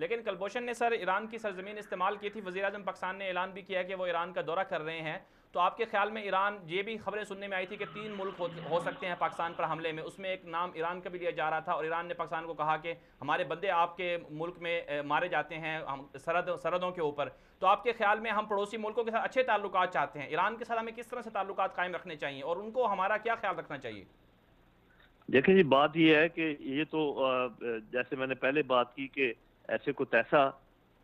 لیکن کلبھوشن نے سر ایران کی سرزمین استعمال کی تھی، وزیر اعظم پاکستان نے اعلان بھی کیا کہ وہ ایران کا دورہ کر رہے ہیں، تو آپ کے خیال میں ایران، یہ بھی خبریں سننے میں آئی تھی کہ 3 ملک ہو سکتے ہیں پاکستان پر حملے میں، اس میں ایک نام ایران کا بھی لیا جا رہا تھا، اور ایران نے پاکستان کو کہا کہ ہمارے بندے آپ کے ملک میں مارے جاتے ہیں سرحدوں کے اوپر، تو آپ کے خیال میں ہم پڑوسی ملکوں کے ساتھ اچھے تعلقات چاہتے ہیں، ایران کے ساتھ ہمیں کس طرح سے تعلقات قائم رکھنے چاہیے اور ان کو ہمارا کیا خیال رکھنا چاہیے؟ دیکھیں جی، بات یہ ہے کہ یہ تو جیسے میں نے پہلے بات کی کہ ایسے کو تیسا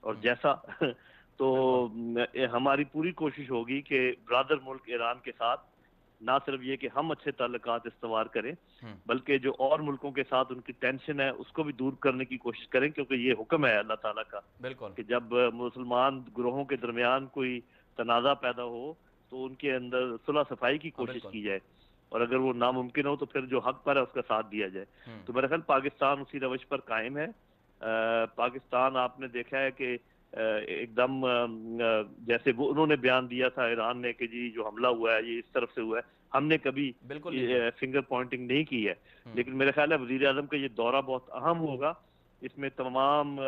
اور جیسا تو ہماری پوری کوشش ہوگی کہ برادر ملک ایران کے ساتھ نہ صرف یہ کہ ہم اچھے تعلقات استوار کریں، بلکہ جو اور ملکوں کے ساتھ ان کی ٹینشن ہے اس کو بھی دور کرنے کی کوشش کریں، کیونکہ یہ حکم ہے اللہ تعالیٰ کا کہ جب مسلمان گروہوں کے درمیان کوئی تنازع پیدا ہو تو ان کے اندر صلح صفائی کی کوشش کی جائے، اور اگر وہ ناممکن ہو تو پھر جو حق پر ہے اس کا ساتھ دیا جائے۔ تو میرا خیال پاکستان اسی روش پر قائم ہے۔ پاکستان آپ نے دیکھا ہے کہ ایک دم جیسے وہ انہوں نے بیان دیا تھا ایران نے کہ جی جو حملہ ہوا ہے یہ اس طرف سے ہوا ہے، ہم نے کبھی فنگر پوائنٹنگ نہیں کی ہے، لیکن میرا خیال ہے وزیر اعظم کا یہ دورہ بہت اہم ہوگا، اس میں تمام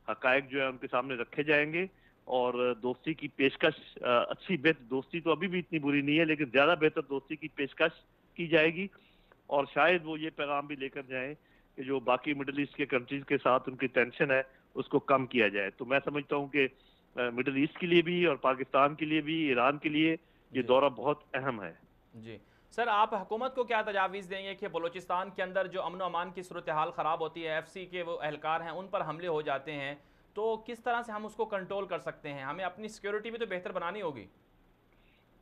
حقائق جو ہے ان کے سامنے رکھے جائیں گے، اور دوستی کی پیشکش اچھی دوستی تو ابھی بھی اتنی بری نہیں ہے لیکن زیادہ بہتر دوستی کی پیشکش کی جائے گی، اور شاید وہ یہ پیغام بھی لے کر جائیں کہ جو باقی مڈل ایسٹ کے کنٹریز کے ساتھ ان کی ٹینشن ہے اس کو کم کیا جائے۔ تو میں سمجھتا ہوں کہ مڈل ایسٹ کے لیے بھی اور پاکستان کے لیے بھی، ایران کے لیے یہ دورہ بہت اہم ہے۔ جی سر، آپ حکومت کو کیا تجاویز دیں گے کہ بلوچستان کے اندر جو امن و امان کی صورتحال خراب ہوتی ہے، ایف سی کے وہ اہلکار ہیں ان پر حملے ہو جاتے ہیں، تو کس طرح سے ہم اس کو کنٹرول کر سکتے ہیں؟ ہمیں اپنی سیکیورٹی بھی تو بہتر بنانی ہوگی۔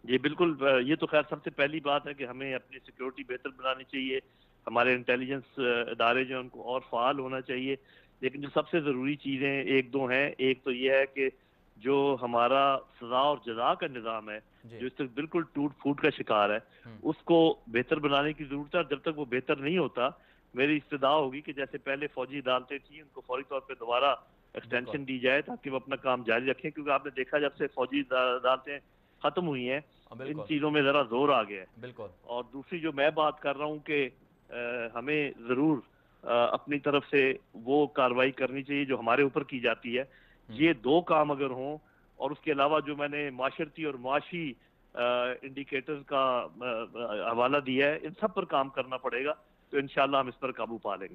جی بالکل، یہ تو خیر سب سے پہلی بات ہے کہ ہمیں اپنی سیکیورٹی بہتر بنانی چاہیے، ہمارے انٹیلیجنس ادارے جو ہیں ان کو اور فعال ہونا چاہیے، لیکن جو سب سے ضروری چیزیں ایک دو ہیں۔ ایک تو یہ ہے کہ جو ہمارا سزا اور جزا کا نظام ہے جو اس تک بالکل ٹوٹ پھوٹ کا شکار ہے، اس کو بہتر بنانے کی ضرورت ہے۔ جب تک وہ بہتر نہیں ہوتا، میری استدعا ہوگی کہ جیسے پہلے فوجی عدالتیں تھیں ان کو فوری طور پہ دوبارہ ایکسٹینشن دی جائے تاکہ وہ اپنا کام جاری رکھیں، کیونکہ آپ نے دیکھا جب سے فوجی عدالتیں ختم ہوئی ہیں ان چیزوں میں ذرا زور آ گیا ہے۔ اور دوسری جو میں بات کر رہا ہوں کہ ہمیں ضرور اپنی طرف سے وہ کارروائی کرنی چاہیے جو ہمارے اوپر کی جاتی ہے۔ یہ 2 کام اگر ہوں، اور اس کے علاوہ جو میں نے معاشرتی اور معاشی انڈیکیٹرز کا حوالہ دیا ہے، ان سب پر کام کرنا پڑے گا، تو انشاءاللہ ہم اس پر قابو پا لیں گے۔